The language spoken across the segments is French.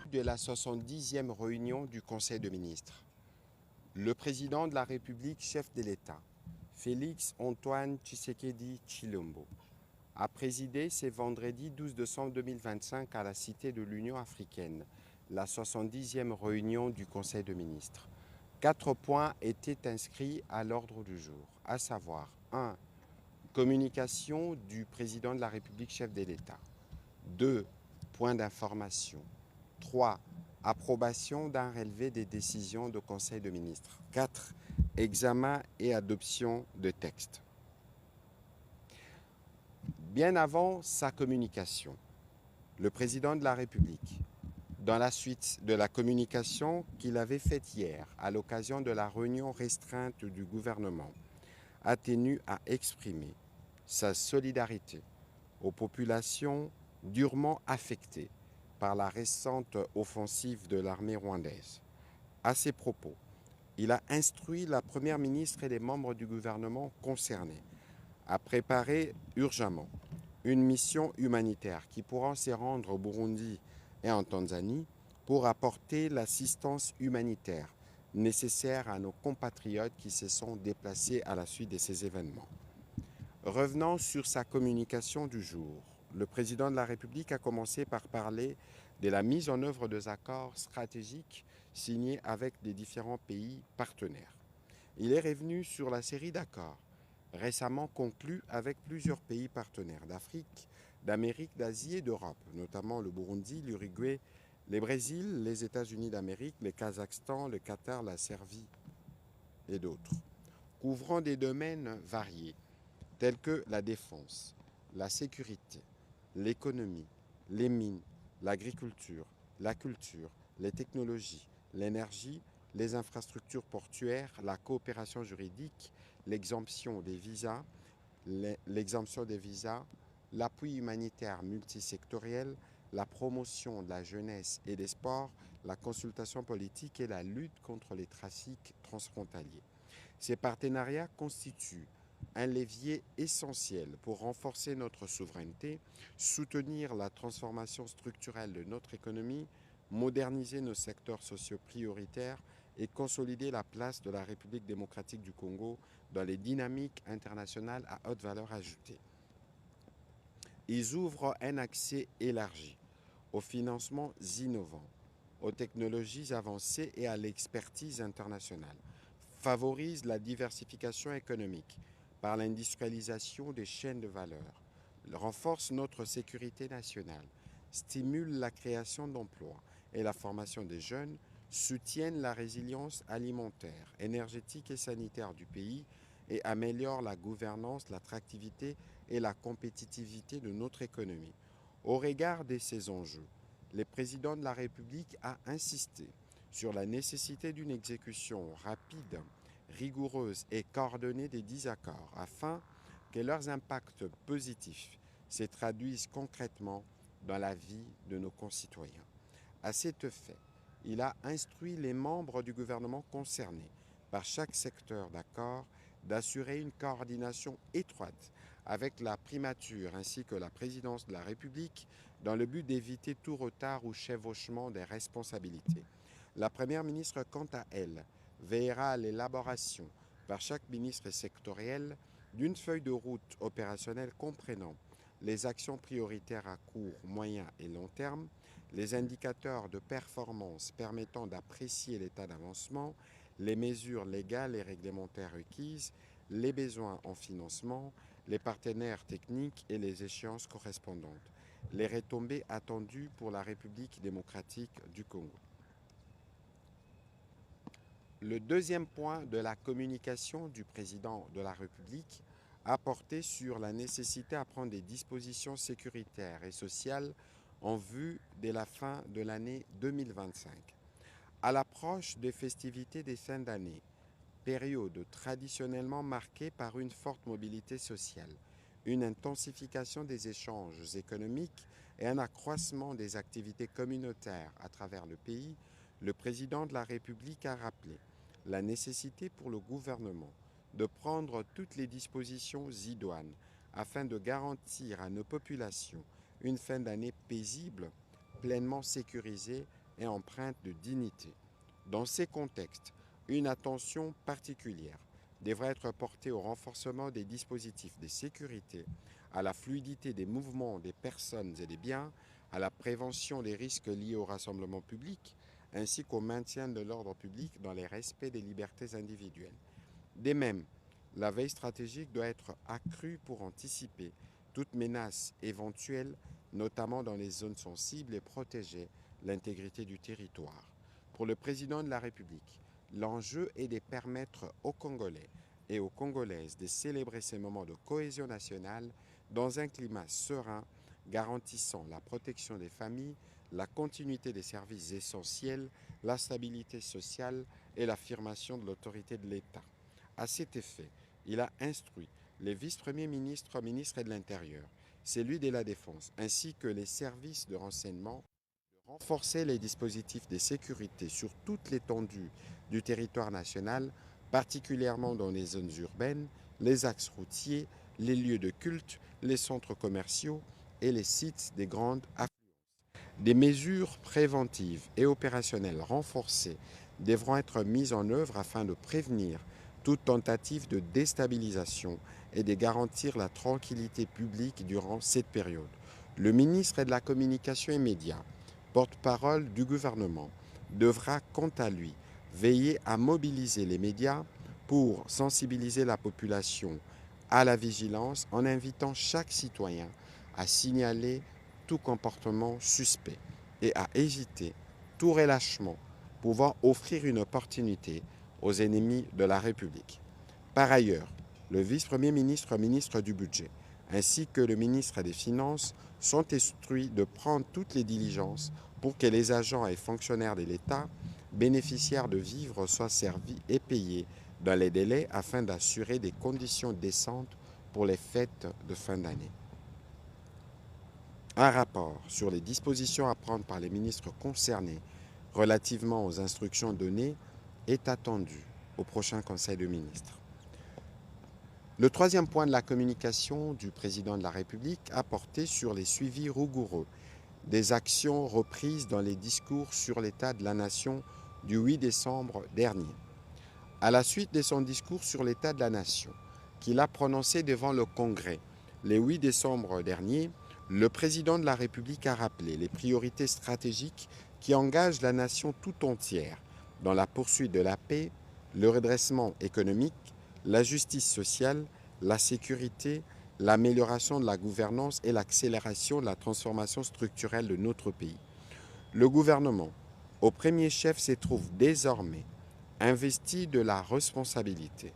marque de la 70e réunion du Conseil de ministres. Le président de la République, chef de l'État, Félix Antoine Tshisekedi Tshilombo, a présidé ce vendredi 12 décembre 2025 à la Cité de l'Union africaine, la 70e réunion du Conseil de ministres. 4 points étaient inscrits à l'ordre du jour, à savoir 1. Communication du président de la République, chef de l'État. 2. Points d'information. 3. Approbation d'un relevé des décisions du Conseil de ministres. 4. Examen et adoption de textes. Bien avant sa communication, le président de la République, dans la suite de la communication qu'il avait faite hier à l'occasion de la réunion restreinte du gouvernement, a tenu à exprimer sa solidarité aux populations durement affectées par la récente offensive de l'armée rwandaise. À ces propos, il a instruit la Première ministre et les membres du gouvernement concernés à préparer urgemment une mission humanitaire qui pourra se rendre au Burundi et en Tanzanie pour apporter l'assistance humanitaire nécessaire à nos compatriotes qui se sont déplacés à la suite de ces événements. Revenant sur sa communication du jour, le président de la République a commencé par parler de la mise en œuvre des accords stratégiques signés avec les différents pays partenaires. Il est revenu sur la série d'accords récemment conclus avec plusieurs pays partenaires d'Afrique, d'Amérique, d'Asie et d'Europe, notamment le Burundi, l'Uruguay, le Brésil, les États-Unis d'Amérique, le Kazakhstan, le Qatar, la Serbie et d'autres, couvrant des domaines variés tels que la défense, la sécurité, l'économie, les mines, l'agriculture, la culture, les technologies, l'énergie, les infrastructures portuaires, la coopération juridique, l'exemption des visas, l'appui humanitaire multisectoriel, la promotion de la jeunesse et des sports, la consultation politique et la lutte contre les trafics transfrontaliers. Ces partenariats constituent un levier essentiel pour renforcer notre souveraineté, soutenir la transformation structurelle de notre économie, moderniser nos secteurs sociaux prioritaires et consolider la place de la République démocratique du Congo dans les dynamiques internationales à haute valeur ajoutée. Ils ouvrent un accès élargi aux financements innovants, aux technologies avancées et à l'expertise internationale, favorisent la diversification économique par l'industrialisation des chaînes de valeur, renforcent notre sécurité nationale, stimulent la création d'emplois et la formation des jeunes, soutiennent la résilience alimentaire, énergétique et sanitaire du pays et améliorent la gouvernance, l'attractivité et la compétitivité de notre économie. Au regard de ces enjeux, le président de la République a insisté sur la nécessité d'une exécution rapide, rigoureuse et coordonnée des 10 accords afin que leurs impacts positifs se traduisent concrètement dans la vie de nos concitoyens. À cet effet, il a instruit les membres du gouvernement concernés par chaque secteur d'accord d'assurer une coordination étroite avec la primature ainsi que la présidence de la République dans le but d'éviter tout retard ou chevauchement des responsabilités. La Première ministre, quant à elle, veillera à l'élaboration par chaque ministre sectoriel d'une feuille de route opérationnelle comprenant les actions prioritaires à court, moyen et long terme, les indicateurs de performance permettant d'apprécier l'état d'avancement, les mesures légales et réglementaires requises, les besoins en financement, les partenaires techniques et les échéances correspondantes, les retombées attendues pour la République démocratique du Congo. Le deuxième point de la communication du président de la République a porté sur la nécessité à prendre des dispositions sécuritaires et sociales en vue de la fin de l'année 2025. À l'approche des festivités des fins d'année, période traditionnellement marquée par une forte mobilité sociale, une intensification des échanges économiques et un accroissement des activités communautaires à travers le pays, le président de la République a rappelé la nécessité pour le gouvernement de prendre toutes les dispositions idoines afin de garantir à nos populations une fin d'année paisible, pleinement sécurisée et empreinte de dignité. Dans ces contextes, une attention particulière devrait être portée au renforcement des dispositifs de sécurité, à la fluidité des mouvements des personnes et des biens, à la prévention des risques liés au rassemblement public, ainsi qu'au maintien de l'ordre public dans le respect des libertés individuelles. De même, la veille stratégique doit être accrue pour anticiper toute menace éventuelle, notamment dans les zones sensibles, et protéger l'intégrité du territoire. Pour le président de la République, l'enjeu est de permettre aux Congolais et aux Congolaises de célébrer ces moments de cohésion nationale dans un climat serein, garantissant la protection des familles, la continuité des services essentiels, la stabilité sociale et l'affirmation de l'autorité de l'État. À cet effet, il a instruit les vice-premiers ministres, ministres de l'Intérieur, celui de la Défense, ainsi que les services de renseignement de renforcer les dispositifs de sécurité sur toute l'étendue du territoire national, particulièrement dans les zones urbaines, les axes routiers, les lieux de culte, les centres commerciaux et les sites des grandes affluences. Des mesures préventives et opérationnelles renforcées devront être mises en œuvre afin de prévenir toute tentative de déstabilisation et de garantir la tranquillité publique durant cette période. Le ministre de la Communication et Médias, porte-parole du gouvernement, devra quant à lui veiller à mobiliser les médias pour sensibiliser la population à la vigilance en invitant chaque citoyen à signaler tout comportement suspect et à éviter tout relâchement pouvant offrir une opportunité aux ennemis de la République. Par ailleurs, le vice-premier ministre, ministre du Budget, ainsi que le ministre des Finances sont instruits de prendre toutes les diligences pour que les agents et fonctionnaires de l'État bénéficiaires de vivres soient servis et payés dans les délais afin d'assurer des conditions décentes pour les fêtes de fin d'année. Un rapport sur les dispositions à prendre par les ministres concernés relativement aux instructions données est attendu au prochain Conseil de ministres. Le troisième point de la communication du président de la République a porté sur les suivis rigoureux des actions reprises dans les discours sur l'état de la nation du 8 décembre dernier. À la suite de son discours sur l'état de la nation, qu'il a prononcé devant le Congrès le 8 décembre dernier, le président de la République a rappelé les priorités stratégiques qui engagent la nation tout entière dans la poursuite de la paix, le redressement économique, la justice sociale, la sécurité, l'amélioration de la gouvernance et l'accélération de la transformation structurelle de notre pays. Le gouvernement, au premier chef, se trouve désormais investi de la responsabilité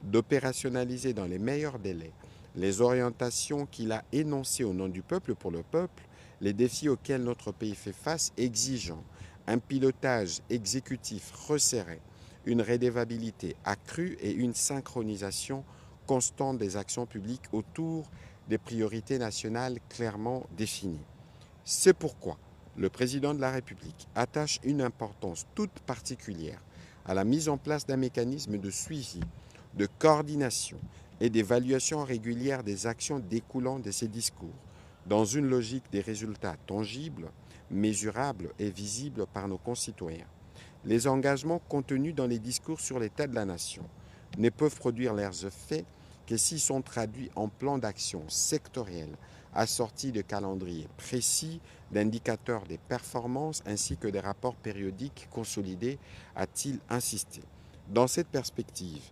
d'opérationnaliser dans les meilleurs délais les orientations qu'il a énoncées au nom du peuple pour le peuple, les défis auxquels notre pays fait face exigeant un pilotage exécutif resserré, une redevabilité accrue et une synchronisation constante des actions publiques autour des priorités nationales clairement définies. C'est pourquoi le président de la République attache une importance toute particulière à la mise en place d'un mécanisme de suivi, de coordination et d'évaluation régulière des actions découlant de ces discours, dans une logique des résultats tangibles, mesurables et visibles par nos concitoyens. Les engagements contenus dans les discours sur l'état de la nation ne peuvent produire leurs effets que s'ils sont traduits en plans d'action sectoriels assortis de calendriers précis, d'indicateurs des performances ainsi que des rapports périodiques consolidés, a-t-il insisté. Dans cette perspective,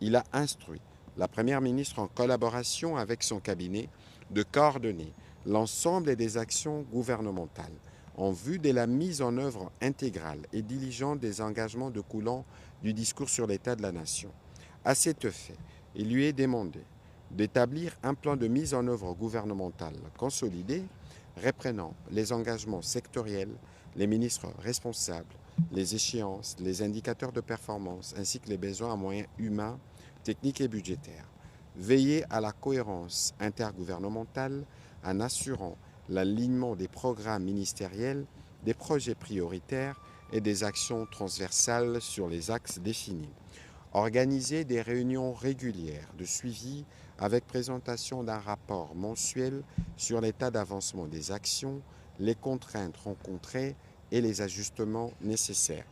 il a instruit la Première ministre en collaboration avec son cabinet de coordonner l'ensemble des actions gouvernementales en vue de la mise en œuvre intégrale et diligente des engagements découlant du discours sur l'état de la nation. À cet effet, il lui est demandé d'établir un plan de mise en œuvre gouvernementale consolidé, reprenant les engagements sectoriels, les ministres responsables, les échéances, les indicateurs de performance, ainsi que les besoins en moyens humains, techniques et budgétaires. Veiller à la cohérence intergouvernementale en assurant l'alignement des programmes ministériels, des projets prioritaires et des actions transversales sur les axes définis. Organiser des réunions régulières de suivi avec présentation d'un rapport mensuel sur l'état d'avancement des actions, les contraintes rencontrées et les ajustements nécessaires.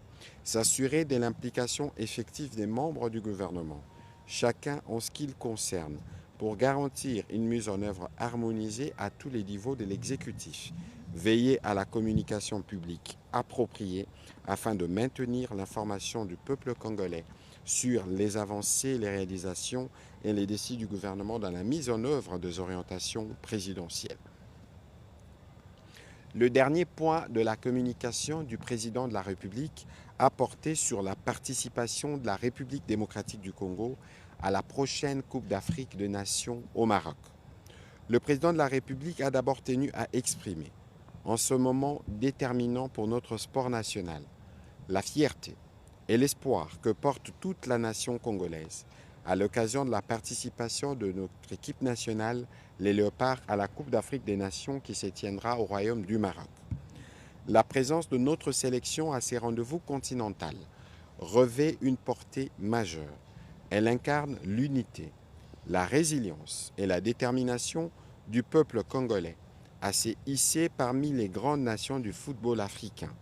S'assurer de l'implication effective des membres du gouvernement, chacun en ce qui le concerne, pour garantir une mise en œuvre harmonisée à tous les niveaux de l'exécutif. Veiller à la communication publique appropriée afin de maintenir l'information du peuple congolais sur les avancées, les réalisations et les défis du gouvernement dans la mise en œuvre des orientations présidentielles. Le dernier point de la communication du président de la République a porté sur la participation de la République démocratique du Congo à la prochaine Coupe d'Afrique des Nations au Maroc. Le président de la République a d'abord tenu à exprimer, en ce moment déterminant pour notre sport national, la fierté et l'espoir que porte toute la nation congolaise à l'occasion de la participation de notre équipe nationale, les Léopards, à la Coupe d'Afrique des Nations qui se tiendra au Royaume du Maroc. La présence de notre sélection à ces rendez-vous continentaux revêt une portée majeure. Elle incarne l'unité, la résilience et la détermination du peuple congolais à se hisser parmi les grandes nations du football africain.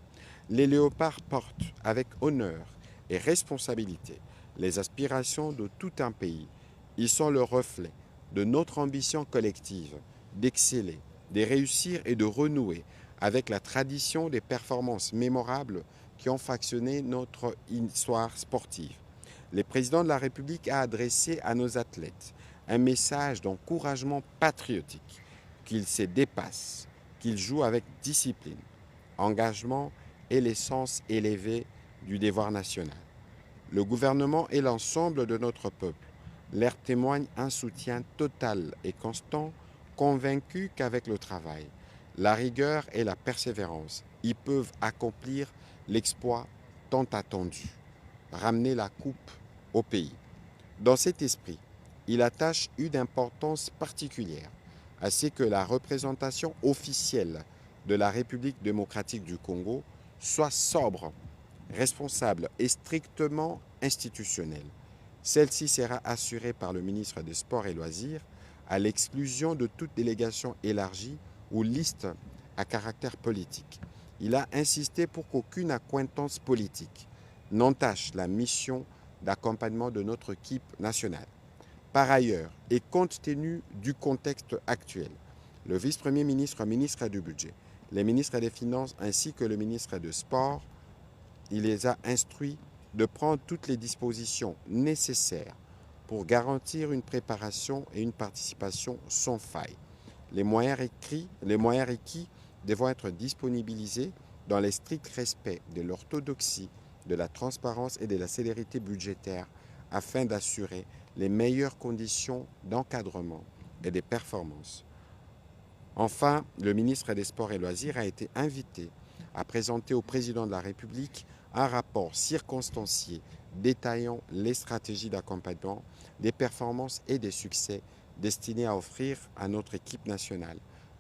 Les Léopards portent avec honneur et responsabilité les aspirations de tout un pays. Ils sont le reflet de notre ambition collective d'exceller, de réussir et de renouer avec la tradition des performances mémorables qui ont façonné notre histoire sportive. Le président de la République a adressé à nos athlètes un message d'encouragement patriotique, qu'ils se dépassent, qu'ils jouent avec discipline, engagement et l'essence élevée du devoir national. Le gouvernement et l'ensemble de notre peuple leur témoignent un soutien total et constant, convaincus qu'avec le travail, la rigueur et la persévérance, ils peuvent accomplir l'exploit tant attendu, ramener la coupe au pays. Dans cet esprit, il attache une importance particulière à ce que la représentation officielle de la République démocratique du Congo soit sobre, responsable et strictement institutionnelle. Celle-ci sera assurée par le ministre des Sports et Loisirs, à l'exclusion de toute délégation élargie ou liste à caractère politique. Il a insisté pour qu'aucune accointance politique n'entache la mission d'accompagnement de notre équipe nationale. Par ailleurs, et compte tenu du contexte actuel, le vice-premier ministre, ministre du Budget, les ministres des Finances ainsi que le ministre des Sports, il les a instruits de prendre toutes les dispositions nécessaires pour garantir une préparation et une participation sans faille. Les moyens requis devront être disponibilisés dans le strict respect de l'orthodoxie, de la transparence et de la célérité budgétaire afin d'assurer les meilleures conditions d'encadrement et de performance. Enfin, le ministre des Sports et Loisirs a été invité à présenter au président de la République un rapport circonstancié détaillant les stratégies d'accompagnement, des performances et des succès destinés à offrir à notre équipe nationale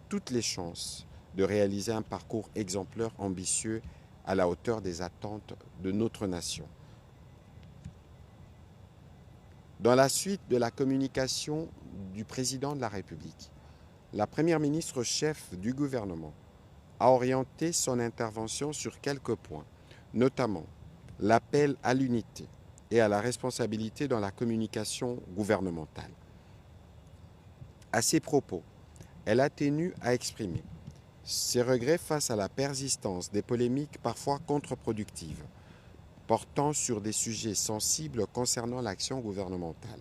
toutes les chances de réaliser un parcours exemplaire ambitieux à la hauteur des attentes de notre nation. Dans la suite de la communication du président de la République, la première ministre chef du gouvernement a orienté son intervention sur quelques points, notamment l'appel à l'unité et à la responsabilité dans la communication gouvernementale. À ces propos, elle a tenu à exprimer ses regrets face à la persistance des polémiques parfois contre-productives, portant sur des sujets sensibles concernant l'action gouvernementale.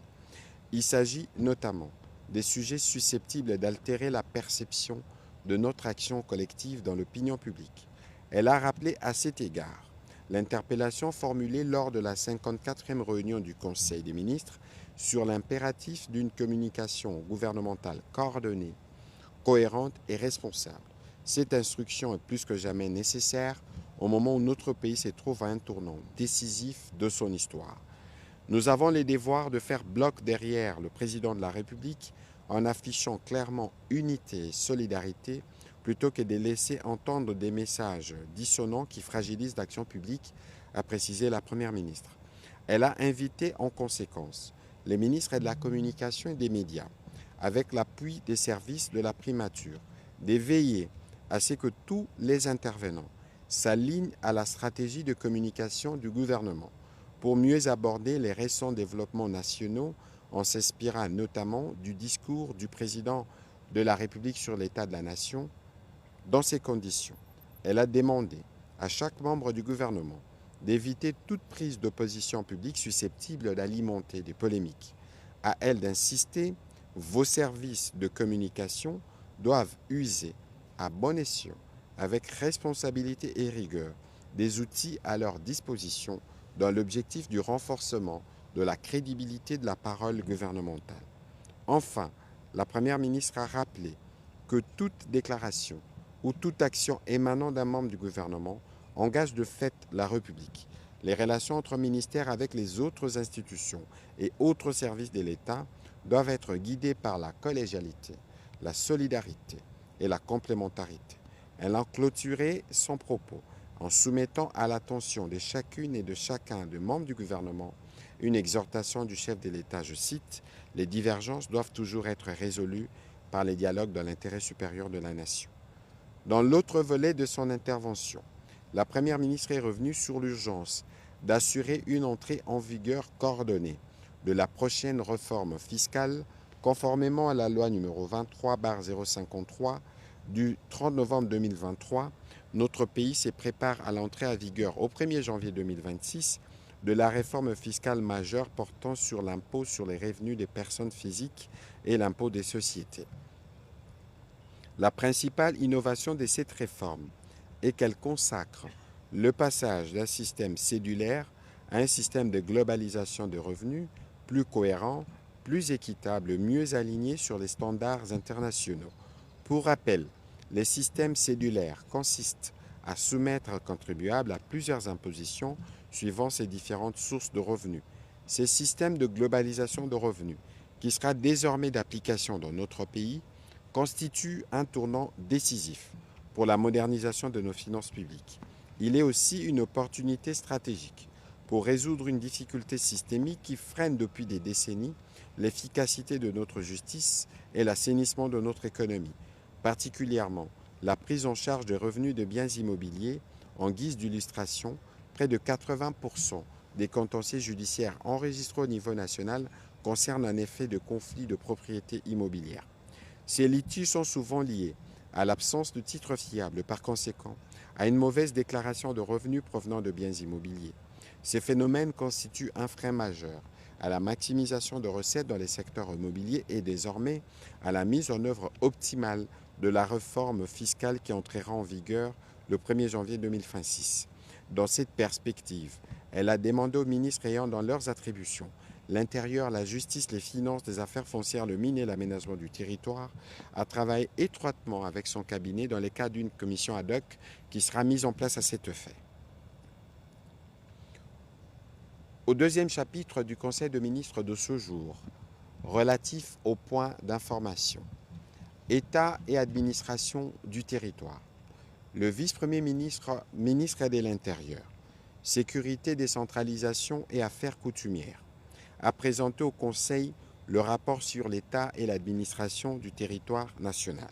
Il s'agit notamment des sujets susceptibles d'altérer la perception de notre action collective dans l'opinion publique. Elle a rappelé à cet égard l'interpellation formulée lors de la 54e réunion du Conseil des ministres sur l'impératif d'une communication gouvernementale coordonnée, cohérente et responsable. Cette instruction est plus que jamais nécessaire au moment où notre pays se trouve à un tournant décisif de son histoire. Nous avons le devoir de faire bloc derrière le président de la République en affichant clairement unité et solidarité plutôt que de laisser entendre des messages dissonants qui fragilisent l'action publique, a précisé la Première ministre. Elle a invité en conséquence les ministres de la Communication et des Médias, avec l'appui des services de la primature, de veiller à ce que tous les intervenants s'aligne à la stratégie de communication du gouvernement pour mieux aborder les récents développements nationaux en s'inspirant notamment du discours du président de la République sur l'état de la nation. Dans ces conditions, elle a demandé à chaque membre du gouvernement d'éviter toute prise de position publique susceptible d'alimenter des polémiques. À elle d'insister, vos services de communication doivent user à bon escient, avec responsabilité et rigueur, des outils à leur disposition dans l'objectif du renforcement de la crédibilité de la parole gouvernementale. Enfin, la Première ministre a rappelé que toute déclaration ou toute action émanant d'un membre du gouvernement engage de fait la République. Les relations entre ministères avec les autres institutions et autres services de l'État doivent être guidées par la collégialité, la solidarité et la complémentarité. Elle a clôturé son propos en soumettant à l'attention de chacune et de chacun des membres du gouvernement une exhortation du chef de l'État, je cite, « Les divergences doivent toujours être résolues par les dialogues dans l'intérêt supérieur de la nation ». Dans l'autre volet de son intervention, la Première ministre est revenue sur l'urgence d'assurer une entrée en vigueur coordonnée de la prochaine réforme fiscale conformément à la loi numéro 23/053 du 30 novembre 2023. Notre pays se prépare à l'entrée en vigueur au 1er janvier 2026 de la réforme fiscale majeure portant sur l'impôt sur les revenus des personnes physiques et l'impôt des sociétés. La principale innovation de cette réforme est qu'elle consacre le passage d'un système cédulaire à un système de globalisation de revenus plus cohérent, plus équitable, mieux aligné sur les standards internationaux. Pour rappel, les systèmes cédulaires consistent à soumettre un contribuable à plusieurs impositions suivant ses différentes sources de revenus. Ces systèmes de globalisation de revenus, qui sera désormais d'application dans notre pays, constituent un tournant décisif pour la modernisation de nos finances publiques. Il est aussi une opportunité stratégique pour résoudre une difficulté systémique qui freine depuis des décennies l'efficacité de notre justice et l'assainissement de notre économie, particulièrement la prise en charge des revenus de biens immobiliers. En guise d'illustration, près de 80% des contentieux judiciaires enregistrés au niveau national concernent un effet de conflit de propriété immobilière. Ces litiges sont souvent liés à l'absence de titres fiables, par conséquent, à une mauvaise déclaration de revenus provenant de biens immobiliers. Ces phénomènes constituent un frein majeur à la maximisation de recettes dans les secteurs immobiliers et désormais à la mise en œuvre optimale de la réforme fiscale qui entrera en vigueur le 1er janvier 2026. Dans cette perspective, elle a demandé aux ministres ayant dans leurs attributions l'intérieur, la justice, les finances, les affaires foncières, le mine et l'aménagement du territoire, à travailler étroitement avec son cabinet dans le cadre d'une commission ad hoc qui sera mise en place à cet effet. Au deuxième chapitre du Conseil des ministres de ce jour, relatif aux points d'information, État et administration du territoire, le vice-premier ministre, ministre de l'Intérieur, sécurité, décentralisation et affaires coutumières, a présenté au Conseil le rapport sur l'État et l'administration du territoire national.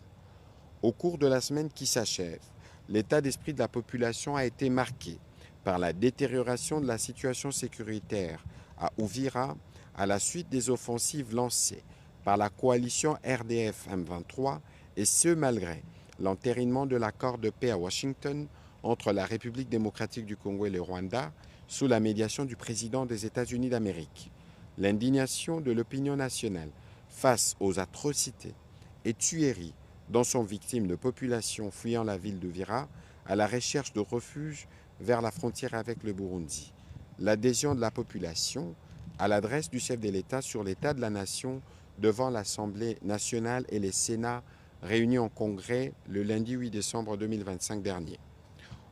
Au cours de la semaine qui s'achève, l'état d'esprit de la population a été marqué par la détérioration de la situation sécuritaire à Uvira à la suite des offensives lancées par la coalition RDF-M23 et ce malgré l'entérinement de l'accord de paix à Washington entre la République démocratique du Congo et le Rwanda sous la médiation du président des États-Unis d'Amérique. L'indignation de l'opinion nationale face aux atrocités et tueries dont sont victimes de populations fuyant la ville d'Uvira à la recherche de refuge vers la frontière avec le Burundi. L'adhésion de la population à l'adresse du chef de l'État sur l'état de la nation devant l'Assemblée nationale et les Sénats réunis en congrès le lundi 8 décembre 2025 dernier.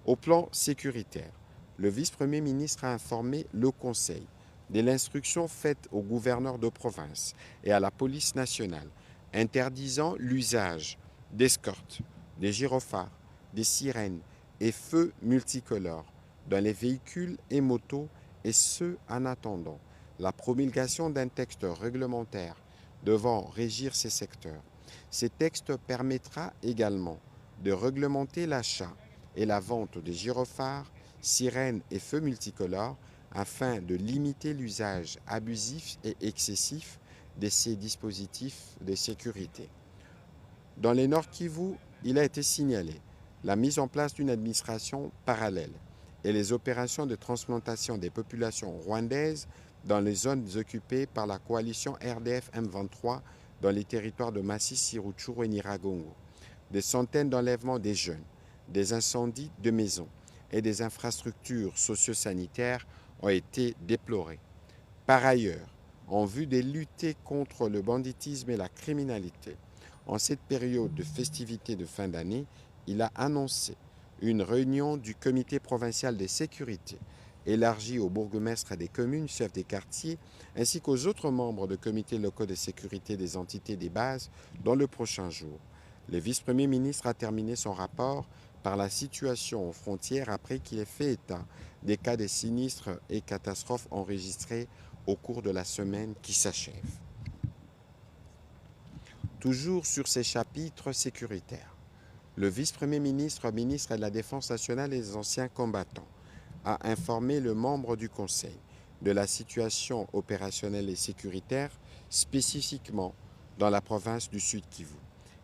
Au plan sécuritaire, le vice-premier ministre a informé le Conseil de l'instruction faite aux gouverneurs de province et à la police nationale interdisant l'usage d'escortes, des gyrophares, des sirènes et feux multicolores dans les véhicules et motos, et ce en attendant la promulgation d'un texte réglementaire devant régir ces secteurs. Ce texte permettra également de réglementer l'achat et la vente des gyrophares, sirènes et feux multicolores afin de limiter l'usage abusif et excessif de ces dispositifs de sécurité. Dans les Nord Kivu, il a été signalé la mise en place d'une administration parallèle et les opérations de transplantation des populations rwandaises dans les zones occupées par la coalition RDF M23 dans les territoires de Masisi, Rutshuru et Nyiragongo. Des centaines d'enlèvements des jeunes, des incendies de maisons et des infrastructures socio-sanitaires ont été déplorés. Par ailleurs, en vue de lutter contre le banditisme et la criminalité, en cette période de festivités de fin d'année, il a annoncé une réunion du comité provincial de sécurité élargie aux bourgmestres des communes, chefs des quartiers, ainsi qu'aux autres membres de comités locaux de sécurité des entités des bases dans le prochain jour. Le vice-premier ministre a terminé son rapport par la situation aux frontières après qu'il ait fait état des cas de sinistres et catastrophes enregistrés au cours de la semaine qui s'achève. Toujours sur ces chapitres sécuritaires, le vice-premier ministre, ministre de la Défense nationale et des anciens combattants, a informé le membre du Conseil de la situation opérationnelle et sécuritaire, spécifiquement dans la province du Sud Kivu.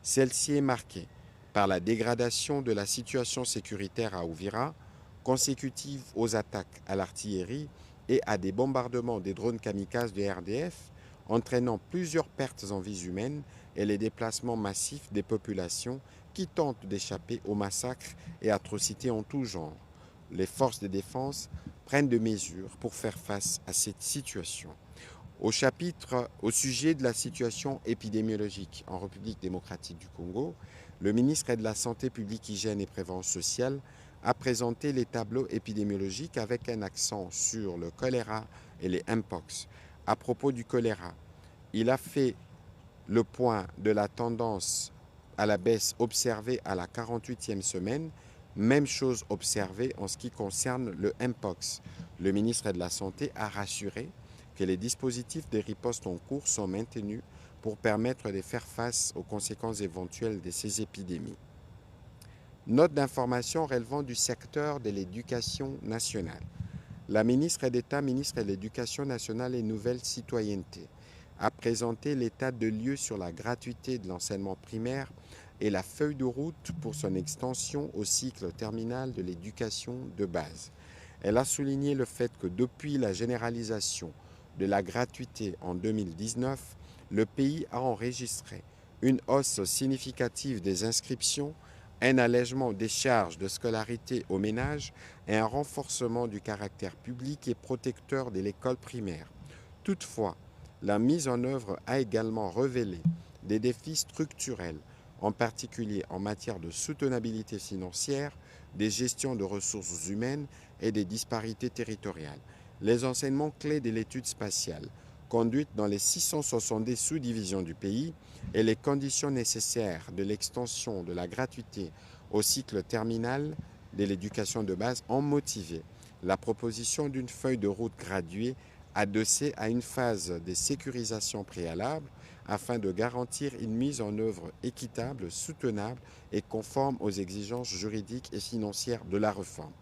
Celle-ci est marquée par la dégradation de la situation sécuritaire à Uvira, consécutive aux attaques à l'artillerie et à des bombardements des drones kamikazes de RDF, entraînant plusieurs pertes en vies humaines et les déplacements massifs des populations qui tentent d'échapper aux massacres et atrocités en tout genre. Les forces de défense prennent des mesures pour faire face à cette situation. Au sujet de la situation épidémiologique en République démocratique du Congo, le ministre de la Santé publique, Hygiène et Prévention sociale a présenté les tableaux épidémiologiques avec un accent sur le choléra et les mpox. À propos du choléra, il a fait le point de la tendance à la baisse observée à la 48e semaine. Même chose observée en ce qui concerne le mpox. Le ministre de la Santé a rassuré que les dispositifs de riposte en cours sont maintenus pour permettre de faire face aux conséquences éventuelles de ces épidémies. Note d'information relevant du secteur de l'éducation nationale. La ministre d'État, ministre de l'Éducation nationale et Nouvelle Citoyenneté, a présenté l'état de lieu sur la gratuité de l'enseignement primaire et la feuille de route pour son extension au cycle terminal de l'éducation de base. Elle a souligné le fait que depuis la généralisation de la gratuité en 2019, le pays a enregistré une hausse significative des inscriptions, un allègement des charges de scolarité aux ménages et un renforcement du caractère public et protecteur de l'école primaire. Toutefois, la mise en œuvre a également révélé des défis structurels, en particulier en matière de soutenabilité financière, des gestions de ressources humaines et des disparités territoriales. Les enseignements clés de l'étude spatiale, conduite dans les 670 sous-divisions du pays, et les conditions nécessaires de l'extension de la gratuité au cycle terminal de l'éducation de base ont motivé la proposition d'une feuille de route graduée adossée à une phase de sécurisation préalable afin de garantir une mise en œuvre équitable, soutenable et conforme aux exigences juridiques et financières de la réforme.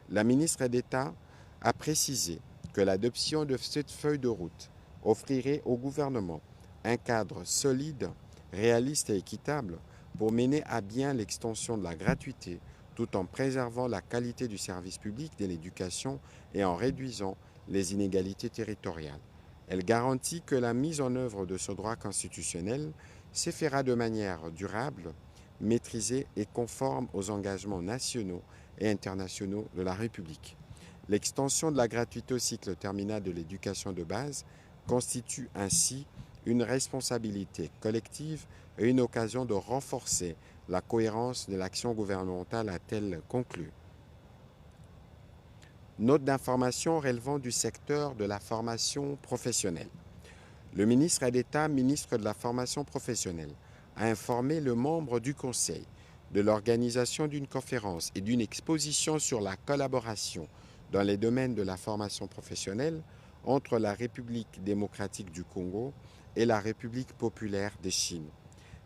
La ministre d'État a précisé que l'adoption de cette feuille de route offrirait au gouvernement un cadre solide, réaliste et équitable pour mener à bien l'extension de la gratuité tout en préservant la qualité du service public de l'éducation et en réduisant les inégalités territoriales. Elle garantit que la mise en œuvre de ce droit constitutionnel se fera de manière durable, maîtrisée et conforme aux engagements nationaux et internationaux de la République. L'extension de la gratuité au cycle terminal de l'éducation de base constitue ainsi une responsabilité collective et une occasion de renforcer la cohérence de l'action gouvernementale, a-t-elle conclu. Note d'information relevant du secteur de la formation professionnelle. Le ministre d'État, ministre de la formation professionnelle, a informé le membre du Conseil de l'organisation d'une conférence et d'une exposition sur la collaboration dans les domaines de la formation professionnelle entre la République démocratique du Congo et la République populaire de Chine.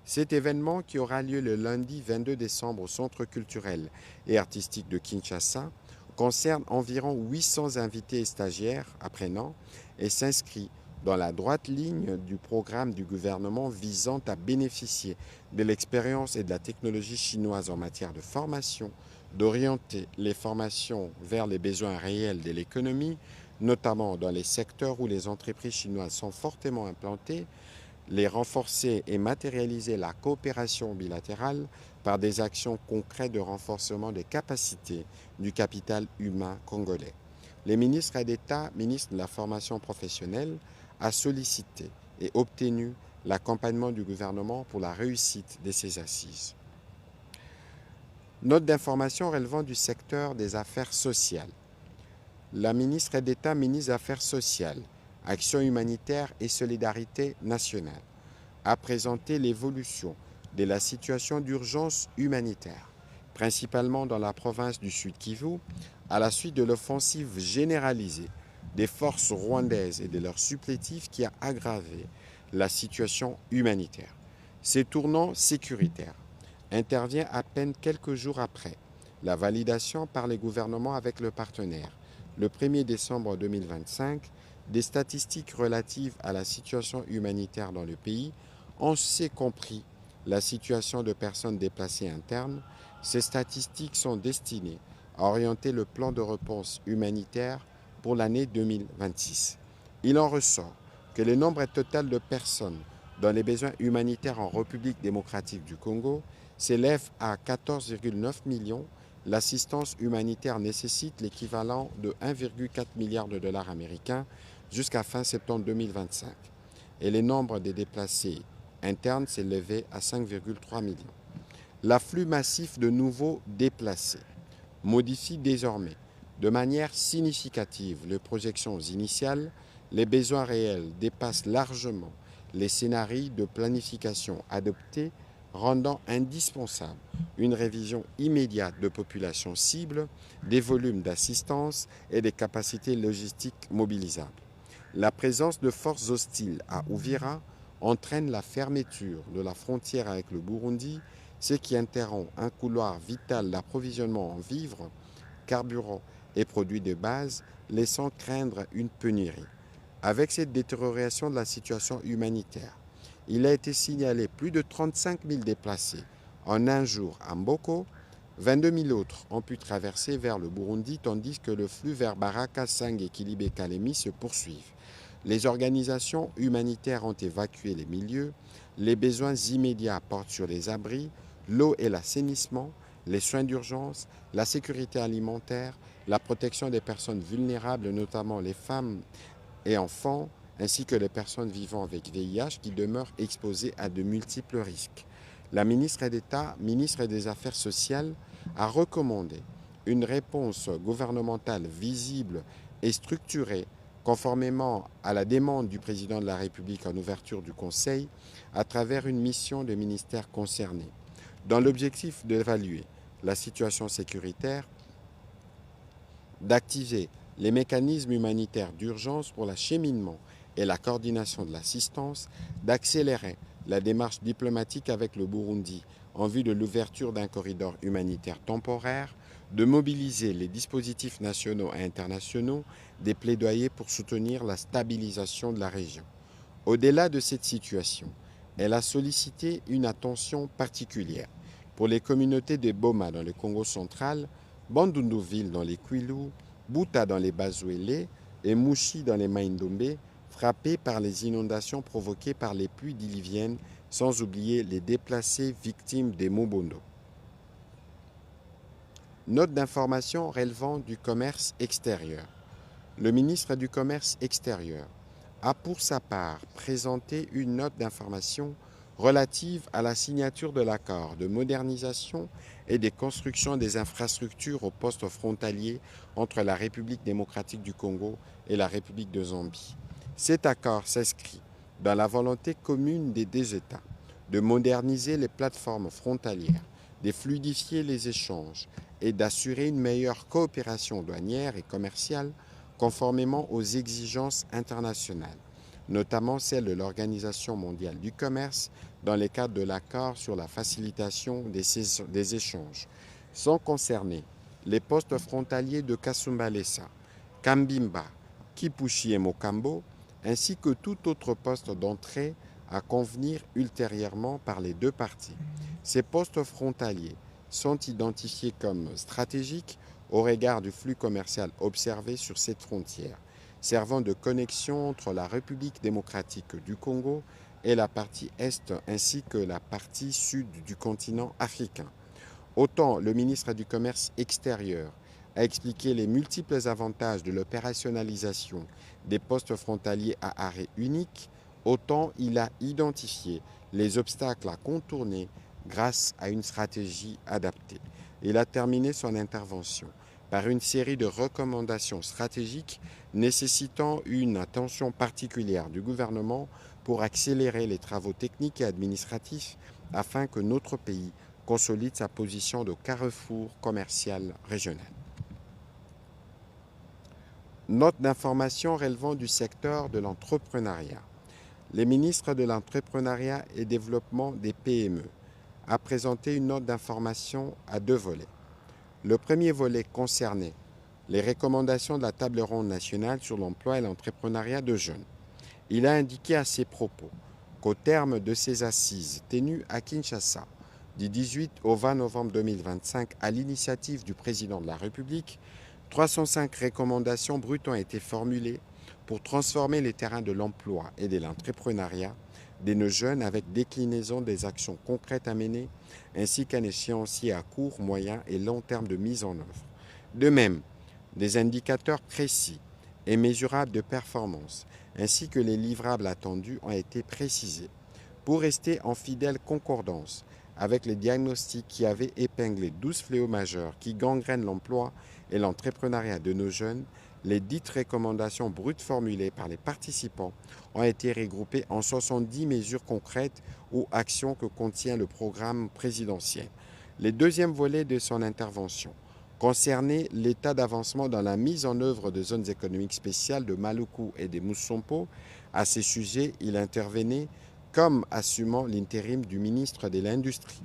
Cet événement, qui aura lieu le lundi 22 décembre au Centre culturel et artistique de Kinshasa, concerne environ 800 invités et stagiaires apprenants et s'inscrit dans la droite ligne du programme du gouvernement visant à bénéficier de l'expérience et de la technologie chinoise en matière de formation, d'orienter les formations vers les besoins réels de l'économie, notamment dans les secteurs où les entreprises chinoises sont fortement implantées, les renforcer et matérialiser la coopération bilatérale par des actions concrètes de renforcement des capacités du capital humain congolais. Les ministres d'État, ministres de la formation professionnelle, a sollicité et obtenu l'accompagnement du gouvernement pour la réussite de ces assises. Note d'information relevant du secteur des affaires sociales. La ministre d'État, ministre des Affaires sociales, Action humanitaire et solidarité nationale, a présenté l'évolution de la situation d'urgence humanitaire, principalement dans la province du Sud Kivu, à la suite de l'offensive généralisée des forces rwandaises et de leurs supplétifs qui a aggravé la situation humanitaire. Ces tournants sécuritaires intervient à peine quelques jours après la validation par les gouvernements avec le partenaire, le 1er décembre 2025, des statistiques relatives à la situation humanitaire dans le pays, on s'est compris la situation de personnes déplacées internes. Ces statistiques sont destinées à orienter le plan de réponse humanitaire pour l'année 2026. Il en ressort que le nombre total de personnes dans les besoins humanitaires en République démocratique du Congo s'élève à 14,9 millions. L'assistance humanitaire nécessite l'équivalent de 1,4 milliard de dollars américains jusqu'à fin septembre 2025. Et le nombre de déplacés internes s'est élevé à 5,3 millions. L'afflux massif de nouveaux déplacés modifie désormais de manière significative les projections initiales. Les besoins réels dépassent largement les scénarios de planification adoptés, rendant indispensable une révision immédiate de population cible, des volumes d'assistance et des capacités logistiques mobilisables. La présence de forces hostiles à Uvira entraîne la fermeture de la frontière avec le Burundi, ce qui interrompt un couloir vital d'approvisionnement en vivres, carburant et produits de base, laissant craindre une pénurie. Avec cette détérioration de la situation humanitaire, il a été signalé plus de 35 000 déplacés en un jour à Mboko. 22 000 autres ont pu traverser vers le Burundi, tandis que le flux vers Baraka, Sang et Kilibé-Kalemi se poursuivent. Les organisations humanitaires ont évacué les milieux. Les besoins immédiats portent sur les abris, l'eau et l'assainissement, les soins d'urgence, la sécurité alimentaire, la protection des personnes vulnérables, notamment les femmes et enfants, ainsi que les personnes vivant avec VIH qui demeurent exposées à de multiples risques. La ministre d'État, ministre des Affaires sociales, a recommandé une réponse gouvernementale visible et structurée, conformément à la demande du président de la République en ouverture du Conseil, à travers une mission des ministères concernés, dans l'objectif d'évaluer la situation sécuritaire, d'activer les mécanismes humanitaires d'urgence pour l'acheminement et la coordination de l'assistance, d'accélérer la démarche diplomatique avec le Burundi en vue de l'ouverture d'un corridor humanitaire temporaire, de mobiliser les dispositifs nationaux et internationaux, des plaidoyers pour soutenir la stabilisation de la région. Au-delà de cette situation, elle a sollicité une attention particulière pour les communautés de Boma dans le Congo central, Bandundu-Ville dans les Kwilu, Buta dans les Bazuélé et Mouchi dans les Maïndombe, frappés par les inondations provoquées par les pluies diluviennes, sans oublier les déplacés victimes des Mobondo. Note d'information relevant du commerce extérieur. Le ministre du Commerce extérieur a pour sa part présenté une note d'information relative à la signature de l'accord de modernisation et de construction des infrastructures aux postes frontaliers entre la République démocratique du Congo et la République de Zambie. Cet accord s'inscrit dans la volonté commune des deux États de moderniser les plateformes frontalières, de fluidifier les échanges et d'assurer une meilleure coopération douanière et commerciale conformément aux exigences internationales, notamment celles de l'Organisation mondiale du commerce, dans le cadre de l'accord sur la facilitation des échanges. Sont concernés les postes frontaliers de Kasumbalesa, Kambimba, Kipushi et Mokambo, ainsi que tout autre poste d'entrée à convenir ultérieurement par les deux parties. Ces postes frontaliers sont identifiés comme stratégiques au regard du flux commercial observé sur cette frontière, servant de connexion entre la République démocratique du Congo et la partie Est ainsi que la partie Sud du continent africain. Autant le ministre du Commerce extérieur a expliqué les multiples avantages de l'opérationnalisation des postes frontaliers à arrêt unique, autant il a identifié les obstacles à contourner grâce à une stratégie adaptée. Il a terminé son intervention par une série de recommandations stratégiques nécessitant une attention particulière du gouvernement pour accélérer les travaux techniques et administratifs afin que notre pays consolide sa position de carrefour commercial régional. Note d'information relevant du secteur de l'entrepreneuriat. Le ministre de l'Entrepreneuriat et Développement des PME a présenté une note d'information à deux volets. Le premier volet concernait les recommandations de la table ronde nationale sur l'emploi et l'entrepreneuriat de jeunes. Il a indiqué à ses propos qu'au terme de ces assises tenues à Kinshasa du 18 au 20 novembre 2025 à l'initiative du président de la République, 305 recommandations brutes ont été formulées pour transformer les terrains de l'emploi et de l'entrepreneuriat de nos jeunes avec déclinaison des actions concrètes à mener ainsi qu'un échéancier à court, moyen et long terme de mise en œuvre. De même, des indicateurs précis et mesurables de performance ainsi que les livrables attendus ont été précisés pour rester en fidèle concordance avec les diagnostics qui avaient épinglé 12 fléaux majeurs qui gangrènent l'emploi et l'entrepreneuriat de nos jeunes. Les dites recommandations brutes formulées par les participants ont été regroupées en 70 mesures concrètes ou actions que contient le programme présidentiel. Le deuxième volet de son intervention concernait l'état d'avancement dans la mise en œuvre de zones économiques spéciales de Maluku et de Moussompo. À ces sujets, il intervenait comme assumant l'intérim du ministre de l'Industrie.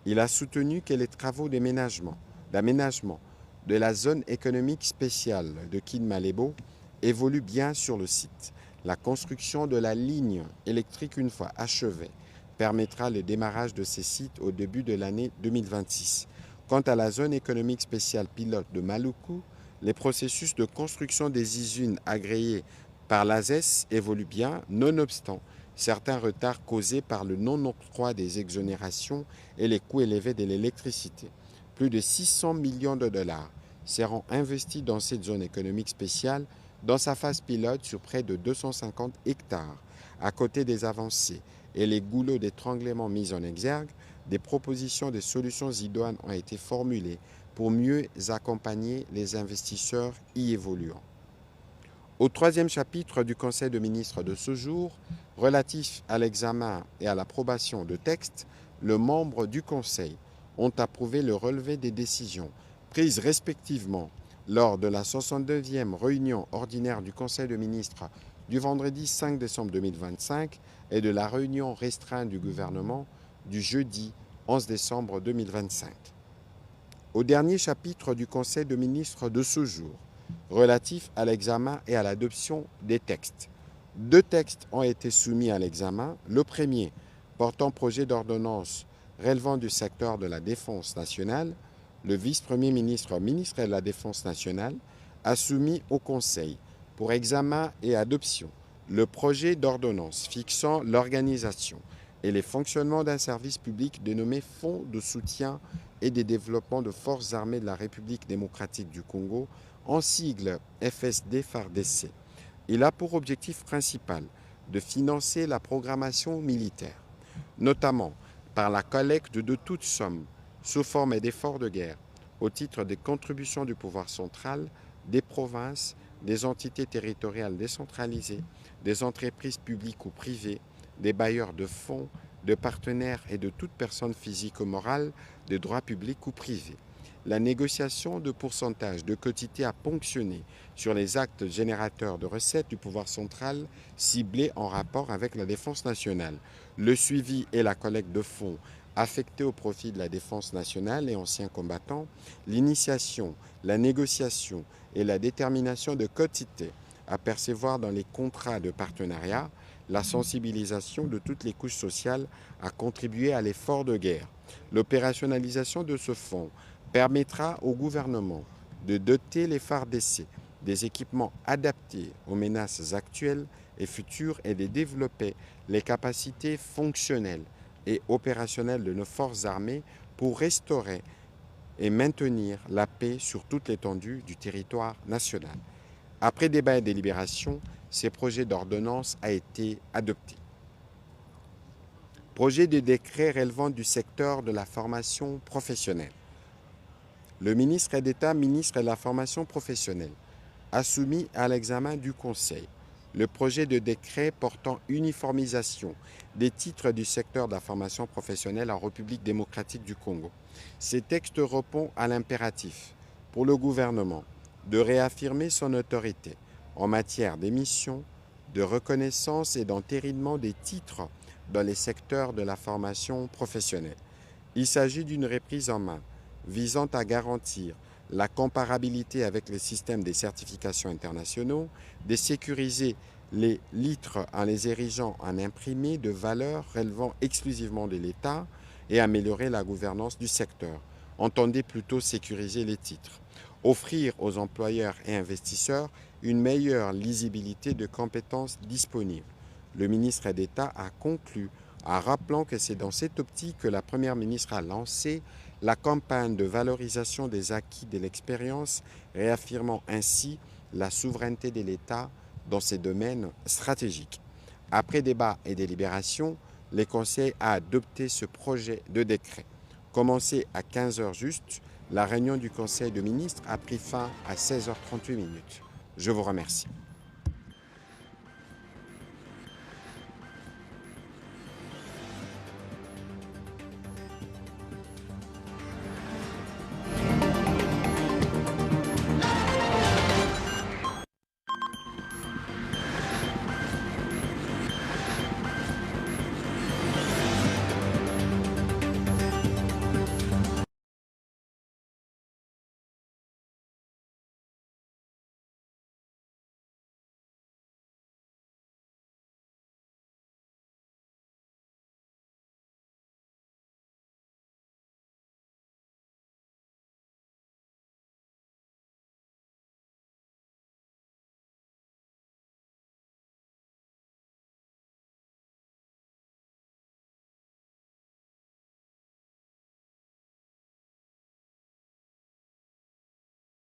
Il a soutenu que les travaux d'aménagement de la zone économique spéciale de Kidmalebo évolue bien sur le site. La construction de la ligne électrique, une fois achevée, permettra le démarrage de ces sites au début de l'année 2026. Quant à la zone économique spéciale pilote de Maluku, les processus de construction des usines agréées par l'ASES évoluent bien, nonobstant certains retards causés par le non-octroi des exonérations et les coûts élevés de l'électricité. Plus de 600 millions de dollars seront investis dans cette zone économique spéciale dans sa phase pilote sur près de 250 hectares. À côté des avancées et les goulots d'étranglement mis en exergue, des propositions de solutions idoines ont été formulées pour mieux accompagner les investisseurs y évoluant. Au troisième chapitre du Conseil de ministres de ce jour, relatif à l'examen et à l'approbation de textes, les membres du Conseil ont approuvé le relevé des décisions prises respectivement lors de la 62e réunion ordinaire du Conseil de ministres du vendredi 5 décembre 2025 et de la réunion restreinte du gouvernement du jeudi 11 décembre 2025. Au dernier chapitre du Conseil de ministres de ce jour, relatif à l'examen et à l'adoption des textes. Deux textes ont été soumis à l'examen. Le premier, portant projet d'ordonnance relevant du secteur de la défense nationale, le vice-premier ministre, ministre de la Défense nationale, a soumis au Conseil pour examen et adoption le projet d'ordonnance fixant l'organisation et les fonctionnements d'un service public dénommé Fonds de soutien et de développement de forces armées de la République démocratique du Congo, en sigle FSD-FARDC. Il a pour objectif principal de financer la programmation militaire, notamment par la collecte de toutes sommes sous forme d'efforts de guerre au titre des contributions du pouvoir central, des provinces, des entités territoriales décentralisées, des entreprises publiques ou privées, des bailleurs de fonds, de partenaires et de toute personne physique ou morale de droit public ou privé. la négociation de pourcentage de quotité à ponctionner sur les actes générateurs de recettes du pouvoir central ciblés en rapport avec la défense nationale, le suivi et la collecte de fonds affectés au profit de la défense nationale et anciens combattants, l'initiation, la négociation et la détermination de quotités à percevoir dans les contrats de partenariat, la sensibilisation de toutes les couches sociales à contribuer à l'effort de guerre. L'opérationnalisation de ce fonds permettra au gouvernement de doter les FARDC des équipements adaptés aux menaces actuelles et futures et de développer les capacités fonctionnelles et opérationnelles de nos forces armées pour restaurer et maintenir la paix sur toute l'étendue du territoire national. Après débat et délibération, ce projet d'ordonnance a été adopté. Projet de décret relevant du secteur de la formation professionnelle. Le ministre d'État, ministre de la formation professionnelle, a soumis à l'examen du Conseil le projet de décret portant uniformisation des titres du secteur de la formation professionnelle en République démocratique du Congo. Ces textes répondent à l'impératif pour le gouvernement de réaffirmer son autorité en matière d'émission, de reconnaissance et d'entérinement des titres dans les secteurs de la formation professionnelle. Il s'agit d'une reprise en main visant à garantir la comparabilité avec les systèmes des certifications internationaux, de sécuriser les litres en les érigeant en imprimés de valeur relevant exclusivement de l'État et améliorer la gouvernance du secteur. Entendez plutôt sécuriser les titres. Offrir aux employeurs et investisseurs une meilleure lisibilité de compétences disponibles. Le ministre d'État a conclu en rappelant que c'est dans cette optique que la Première ministre a lancé la campagne de valorisation des acquis de l'expérience, réaffirmant ainsi la souveraineté de l'État dans ces domaines stratégiques. Après débat et délibération, le Conseil a adopté ce projet de décret. Commencé à 15h juste, la réunion du Conseil de ministres a pris fin à 16h38. Je vous remercie.